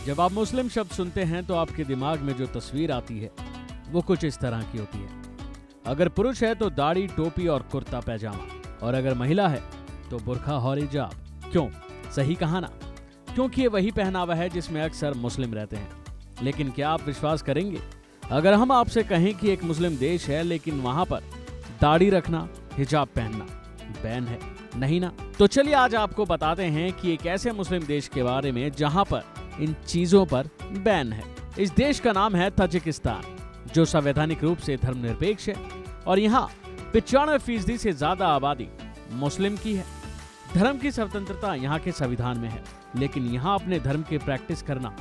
जब आप मुस्लिम शब्द सुनते हैं तो आपके दिमाग में जो तस्वीर आती है वो कुछ इस तरह की होती है। अगर पुरुष है तो दाढ़ी, टोपी और कुर्ता पैजामा, और अगर महिला है तो बुर्का और हिजाब। क्यों? सही कहा ना, क्योंकि ये वही पहनावा है जिसमें अक्सर मुस्लिम रहते हैं। लेकिन क्या आप विश्वास करेंगे अगर हम आपसे कहें कि एक मुस्लिम देश है लेकिन वहां पर दाढ़ी रखना, हिजाब पहनना बैन है? नहीं ना। तो चलिए आज आपको बताते हैं कि एक ऐसे मुस्लिम देश के बारे में जहां पर इन चीजों पर बैन है। इस देश का नाम है ताजिकिस्तान, जो संवैधानिक रूप से धर्मनिरपेक्ष है और यहाँ 95% से ज्यादा आबादी मुस्लिम की है। धर्म की स्वतंत्रता यहाँ के संविधान में है, लेकिन यहाँ अपने धर्म की प्रैक्टिस करना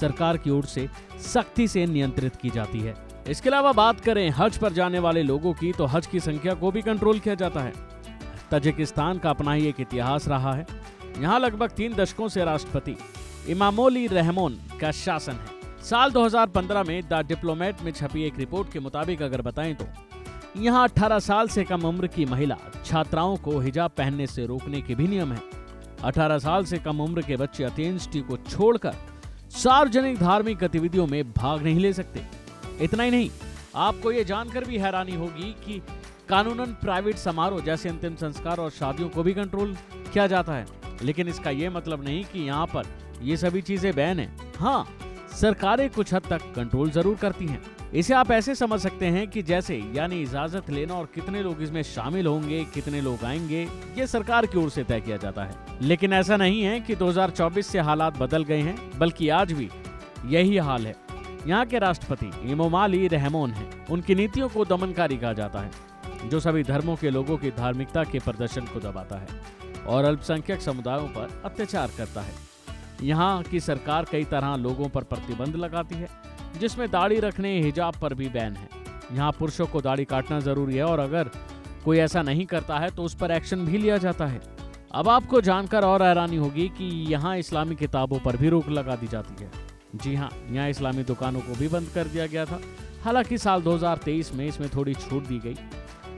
सरकार की ओर से सख्ती से नियंत्रित की जाती है। इसके अलावा बात करें हज पर जाने वाले लोगों की, तो हज की संख्या को भी कंट्रोल किया जाता है। ताजिकिस्तान का अपना ही एक इतिहास रहा है। यहाँ लगभग 3 दशकों से राष्ट्रपति इमामोली रहमोन का शासन है। साल 2015 में द डिप्लोमेट में छपी एक रिपोर्ट के मुताबिक अगर बताएं तो यहाँ 18 साल से कम उम्र की महिला छात्राओं को हिजाब पहनने से रोकने के भी नियम है। 18 साल से कम उम्र के बच्चे अत्येंष्टि को छोड़कर सार्वजनिक धार्मिक गतिविधियों में भाग नहीं ले सकते। इतना ही नहीं, आपको ये जानकर भी हैरानी होगी कि कानूनन प्राइवेट समारोह जैसे अंतिम संस्कार और शादियों को भी कंट्रोल किया जाता है। लेकिन इसका ये मतलब नहीं कि यहाँ पर ये सभी चीजें बैन है। हाँ, सरकारें कुछ हद तक कंट्रोल जरूर करती हैं। इसे आप ऐसे समझ सकते हैं कि जैसे यानी इजाजत लेना और कितने लोग इसमें शामिल होंगे, कितने लोग आएंगे, ये सरकार की ओर से तय किया जाता है। लेकिन ऐसा नहीं है कि 2024 से हालात बदल गए हैं, बल्कि आज भी यही हाल है। यहाँ के राष्ट्रपति इमामोली रहमोन हैं। उनकी नीतियों को दमनकारी कहा जाता है, जो सभी धर्मों के लोगों की धार्मिकता के प्रदर्शन को दबाता है और अल्पसंख्यक समुदायों पर अत्याचार करता है। यहाँ की सरकार कई तरह लोगों पर प्रतिबंध लगाती है, जिसमें दाढ़ी रखने, हिजाब पर भी बैन है। यहाँ पुरुषों को दाढ़ी काटना जरूरी है और अगर कोई ऐसा नहीं करता है तो उस पर एक्शन भी लिया जाता है। अब आपको जानकर और हैरानी होगी कि यहाँ इस्लामी किताबों पर भी रोक लगा दी जाती है। जी हाँ, यहाँ इस्लामी दुकानों को भी बंद कर दिया गया था। हालांकि साल 2023 में इसमें थोड़ी छूट दी गई।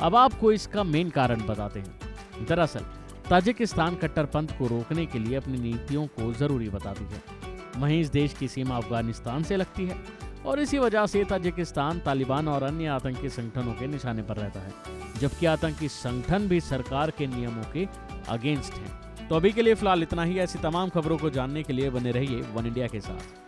अब आपको इसका मेन कारण बताते हैं। दरअसल ताजिकिस्तान कट्टरपंथ को रोकने के लिए अपनी नीतियों को जरूरी बताती है। वहीं इस देश की सीमा अफगानिस्तान से लगती है और इसी वजह से ताजिकिस्तान तालिबान और अन्य आतंकी संगठनों के निशाने पर रहता है, जबकि आतंकी संगठन भी सरकार के नियमों के अगेंस्ट हैं। तो अभी के लिए फिलहाल इतना ही। ऐसी तमाम खबरों को जानने के लिए बने रहिए वन इंडिया के साथ।